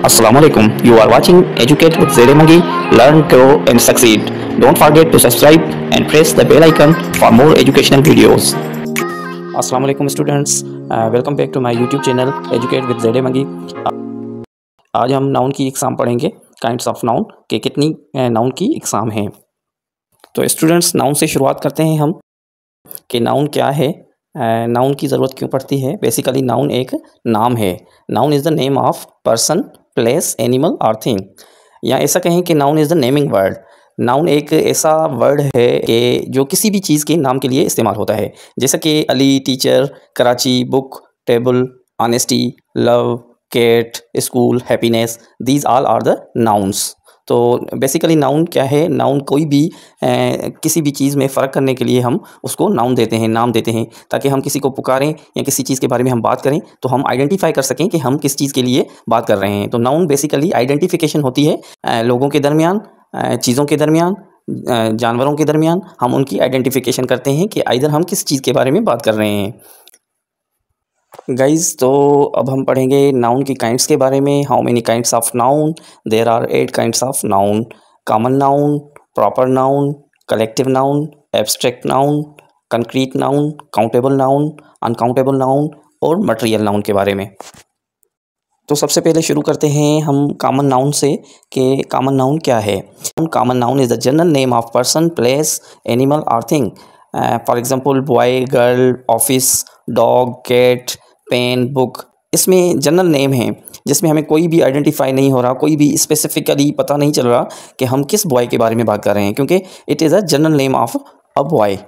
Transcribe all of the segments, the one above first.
Assalamualaikum. You are watching Educate with Zere Magi. Learn, grow, and succeed. Don't forget to subscribe and press the bell icon for more educational videos. Assalamualaikum students. Welcome back to my YouTube channel Educate with Zere Magi. आज हम noun की exam पढ़ेंगे, kinds of noun के कितनी noun की exam हैं। तो students, noun से शुरुआत करते हैं हम कि नाउन क्या है, नाउन की ज़रूरत क्यों पड़ती है। बेसिकली नाउन एक नाम है। Noun is the name of person, place, animal और थिंग, या ऐसा कहें कि noun is the naming word. Noun एक ऐसा वर्ड है कि जो किसी भी चीज़ के नाम के लिए इस्तेमाल होता है, जैसा कि Ali, teacher, Karachi, book, table, honesty, love, cat, school, happiness, these all are the nouns. तो बेसिकली नाउन क्या है, नाउन कोई भी किसी भी चीज़ में फ़र्क करने के लिए हम उसको नाउन देते हैं, नाम देते हैं, ताकि हम किसी को पुकारें या किसी चीज़ के बारे में हम बात करें तो हम आइडेंटिफाई कर सकें कि हम किस चीज़ के लिए बात कर रहे हैं। तो नाउन बेसिकली आइडेंटिफिकेशन होती है लोगों के दरमियान, चीज़ों के दरमियान, जानवरों के दरमियान। हम उनकी आइडेंटिफिकेशन करते हैं कि इधर हम किस चीज़ के बारे में बात कर रहे हैं। गाइज़, तो अब हम पढ़ेंगे नाउन की काइंड्स के बारे में। How many kinds of noun? There are 8 kinds of noun. Common noun, proper noun, collective noun, abstract noun, concrete noun, countable noun, uncountable noun और मटेरियल नाउन के बारे में। तो सबसे पहले शुरू करते हैं हम कॉमन नाउन से कि कॉमन नाउन क्या है। Common noun is the general name of person, place, animal और thing. For example boy, girl, office, dog, cat, pen, book. इसमें जनरल नेम है जिसमें हमें कोई भी आइडेंटिफाई नहीं हो रहा, कोई भी स्पेसिफिकली पता नहीं चल रहा कि हम किस बॉय के बारे में बात कर रहे हैं, क्योंकि it is a general name of a boy.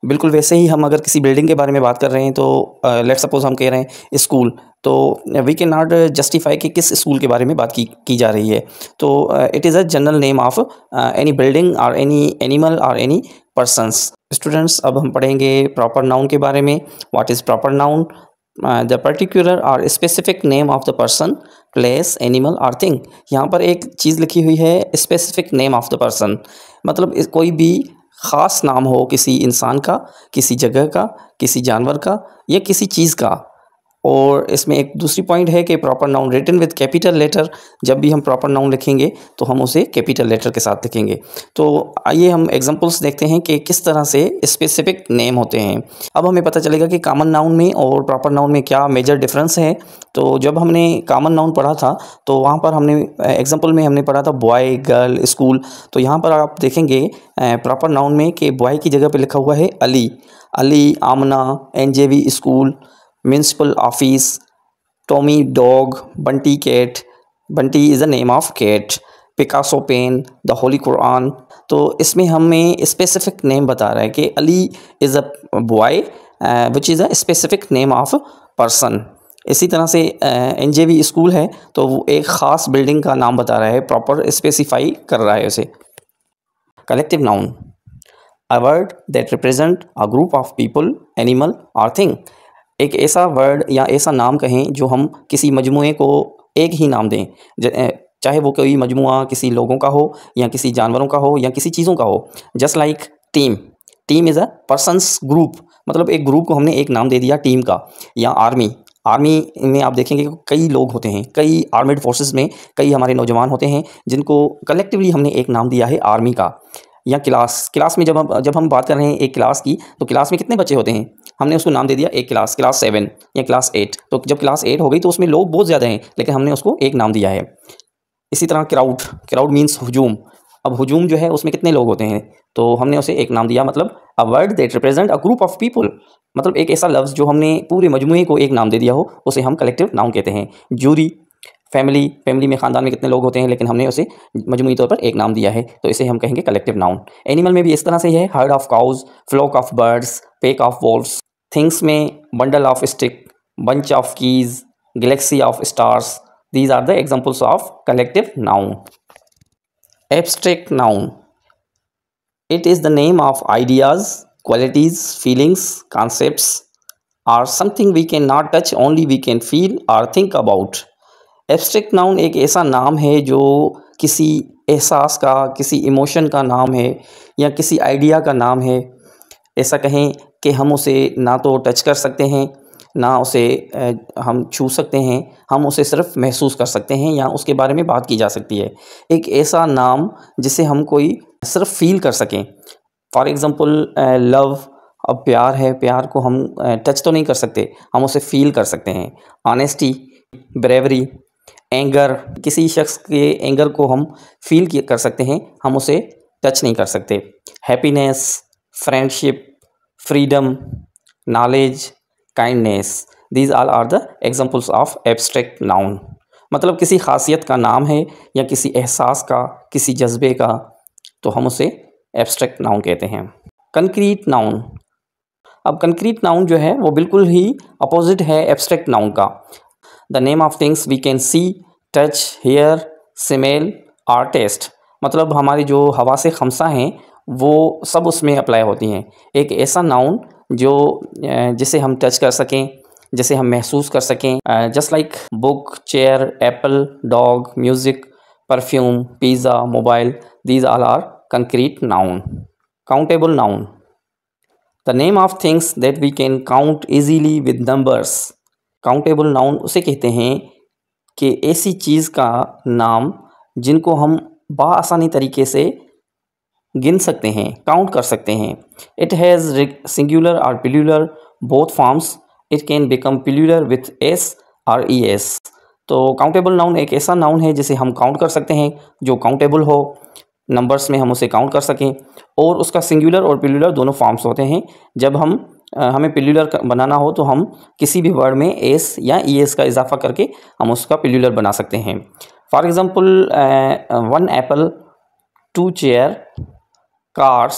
बिल्कुल वैसे ही हम अगर किसी बिल्डिंग के बारे में बात कर रहे हैं तो लेट्स सपोज हम कह रहे हैं स्कूल, तो वी कैन नॉट जस्टिफाई कि किस स्कूल के बारे में बात की जा रही है। तो it is a general name of any building और एनी एनिमल और एनी पर्सन्स। स्टूडेंट्स, अब हम पढ़ेंगे प्रॉपर नाउन के बारे में। What is proper noun? The particular और specific name of the person, place, animal और थिंग। यहाँ पर एक चीज़ लिखी हुई है, specific name of the person, मतलब कोई भी ख़ास नाम हो किसी इंसान का, किसी जगह का, किसी जानवर का या किसी चीज़ का। और इसमें एक दूसरी पॉइंट है कि proper noun written with capital letter. जब भी हम प्रॉपर नाउन लिखेंगे तो हम उसे कैपिटल लेटर के साथ लिखेंगे। तो आइए हम एग्जांपल्स देखते हैं कि किस तरह से स्पेसिफिक नेम होते हैं। अब हमें पता चलेगा कि कॉमन नाउन में और प्रॉपर नाउन में क्या मेजर डिफरेंस है। तो जब हमने कॉमन नाउन पढ़ा था तो वहाँ पर हमने एग्जाम्पल में हमने पढ़ा था बॉय, गर्ल, स्कूल। तो यहाँ पर आप देखेंगे प्रॉपर नाउन में कि बॉय की जगह पर लिखा हुआ है Ali, Ali, Amna, NJV school, municipal office, Tommy dog, Bunty cat, Bunty is the name of cat, Picasso pen, the holy Quran. तो इसमें हमें स्पेसिफिक नेम बता रहा है कि Ali is a boy which is a specific name of person. इसी तरह से NJV स्कूल है तो वो एक ख़ास बिल्डिंग का नाम बता रहा है, प्रॉपर स्पेसिफाई कर रहा है उसे। Collective noun, a word that represent a group of people, animal और थिंग। एक ऐसा वर्ड या ऐसा नाम कहें जो हम किसी मजमूए को एक ही नाम दें, चाहे वो कोई मजमुआ किसी लोगों का हो या किसी जानवरों का हो या किसी चीज़ों का हो। Just like team, team is a persons group, मतलब एक ग्रुप को हमने एक नाम दे दिया टीम का। या आर्मी, आर्मी में आप देखेंगे कई लोग होते हैं, कई आर्मेड फोर्सेस में कई हमारे नौजवान होते हैं जिनको कलेक्टिवली हमने एक नाम दिया है आर्मी का। या क्लास, क्लास में जब हम बात कर रहे हैं एक क्लास की, तो क्लास में कितने बच्चे होते हैं, हमने उसको नाम दे दिया एक क्लास, क्लास 7 या क्लास 8। तो जब क्लास 8 हो गई तो उसमें लोग बहुत ज़्यादा हैं लेकिन हमने उसको एक नाम दिया है। इसी तरह क्राउड, क्राउड मीन्स हुजूम। अब हुजूम जो है उसमें कितने लोग होते हैं तो हमने उसे एक नाम दिया, मतलब a word that represent a group of people, मतलब एक ऐसा लफ्ज़ जो हमने पूरे मजमूए को एक नाम दे दिया हो उसे हम कलेक्टिव नाउन कहते हैं। जूरी, फैमिली, फैमिली में ख़ानदान में कितने लोग होते हैं लेकिन हमने उसे मजमूई तौर पर एक नाम दिया है तो इसे हम कहेंगे कलेक्टिव नाउन। एनिमल में भी इस तरह से है, herd of cows, flock of birds, pack of wolves. Things में bundle of stick, bunch of keys, galaxy of stars. These are the examples of collective noun. Abstract noun, it is the name of ideas, qualities, feelings, concepts और something we can not touch, only we can feel और think about. Abstract noun एक ऐसा नाम है जो किसी एहसास का, किसी इमोशन का नाम है या किसी आइडिया का नाम है। ऐसा कहें कि हम उसे ना तो टच कर सकते हैं, ना उसे हम छू सकते हैं, हम उसे सिर्फ महसूस कर सकते हैं या उसके बारे में बात की जा सकती है। एक ऐसा नाम जिसे हम कोई सिर्फ फील कर सकें। फॉर एग्ज़ाम्पल लव, अब प्यार है, प्यार को हम टच तो नहीं कर सकते, हम उसे फील कर सकते हैं। ऑनेस्टी, ब्रेवरी, एंगर, किसी शख्स के एंगर को हम फील कर सकते हैं, हम उसे टच नहीं कर सकते। Happiness, friendship, freedom, knowledge, kindness, these all are the examples of abstract noun. मतलब किसी खासियत का नाम है या किसी एहसास का, किसी जज्बे का, तो हम उसे एब्स्ट्रैक्ट नाउन कहते हैं। कंक्रीट नाउन, अब कंक्रीट नाउन जो है वो बिल्कुल ही अपोजिट है एब्स्ट्रैक्ट नाउन का। The name of things we can see, touch, hear, smell और टेस्ट, मतलब हमारी जो हवा से खमसा हैं वो सब उसमें अप्लाई होती हैं। एक ऐसा नाउन जो जिसे हम टच कर सकें, जिसे हम महसूस कर सकें, just like book, chair, apple, dog, music, perfume, pizza, mobile, these all are concrete noun. Countable noun, the name of things that we can count easily with numbers. Countable noun उसे कहते हैं कि ऐसी चीज़ का नाम जिनको हम बआसानी तरीके से गिन सकते हैं, काउंट कर सकते हैं। इट हैज़ सिंगुलर और plural both forms, it can become plural with S और ई एस। तो काउंटेबल नाउन एक ऐसा नाउन है जिसे हम काउंट कर सकते हैं, जो काउंटेबल हो, नंबर्स में हम उसे काउंट कर सकें, और उसका सिंगुलर और प्लूरल दोनों फॉर्म्स होते हैं। जब हमें प्लूरल बनाना हो तो हम किसी भी वर्ड में एस या ई एस का इजाफा करके हम उसका प्लूरल बना सकते हैं। For example, 1 Apple, 2 chair, cars,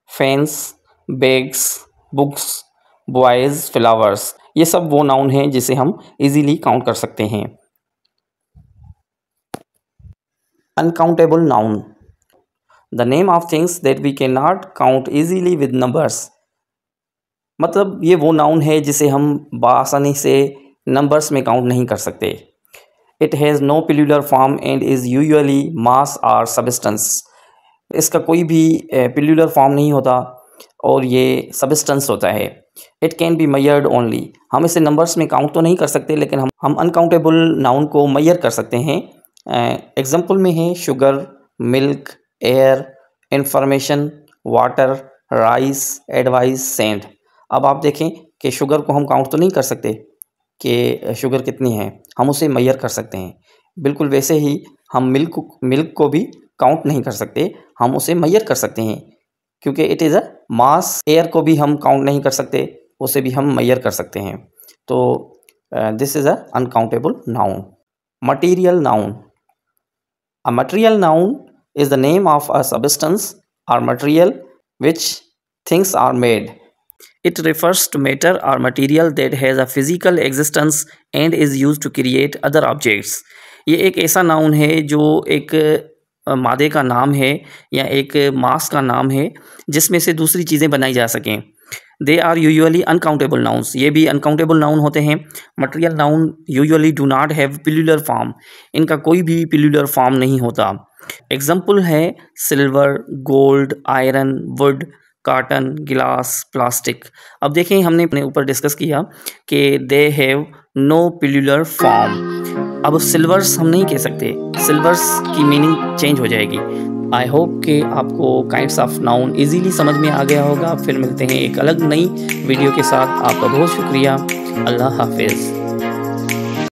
fans, bags, books, boys, flowers, ये सब वो नाउन हैं जिसे हम इजीली काउंट कर सकते हैं। Uncountable noun, the name of things that we can not count easily with numbers, मतलब ये वो नाउन है जिसे हम बआसानी से नंबर्स में काउंट नहीं कर सकते। It has no plural form and is usually mass और सब्सटेंस, इसका कोई भी प्लूरल फॉर्म नहीं होता और ये सब्सटेंस होता है। It can be measured only, हम इसे नंबर्स में काउंट तो नहीं कर सकते लेकिन हम अनकाउंटेबल नाउन को मेजर कर सकते हैं। एग्जांपल में है sugar, milk, air, information, water, rice, advice, send. अब आप देखें कि शुगर को हम काउंट तो नहीं कर सकते कि शुगर कितनी है, हम उसे मेजर कर सकते हैं। बिल्कुल वैसे ही हम मिल्क को भी काउंट नहीं कर सकते, हम उसे मेजर कर सकते हैं क्योंकि it is a mass. Air को भी हम काउंट नहीं कर सकते, उसे भी हम मेजर कर सकते हैं। तो this is a uncountable noun. Material noun, a material noun is the name of a substance or material which things are made. It refers to matter or material that has a physical existence and is used to create other objects. ये एक ऐसा noun है जो एक मादे का नाम है या एक मास का नाम है जिसमें से दूसरी चीज़ें बनाई जा सकें। They are usually uncountable nouns, ये भी अनकाउंटेबल नाउन होते हैं। Material noun usually do not have plural form, इनका कोई भी प्लूरल फॉर्म नहीं होता। एग्जाम्पल है silver, gold, iron, wood, cotton, glass, plastic. अब देखें हमने अपने ऊपर डिस्कस किया कि they have no plural form. अब सिल्वर्स हम नहीं कह सकते, सिल्वर्स की मीनिंग चेंज हो जाएगी। आई होप कि आपको काइंड्स ऑफ नाउन इजीली समझ में आ गया होगा। फिर मिलते हैं एक अलग नई वीडियो के साथ। आपका बहुत शुक्रिया। अल्लाह हाफिज़।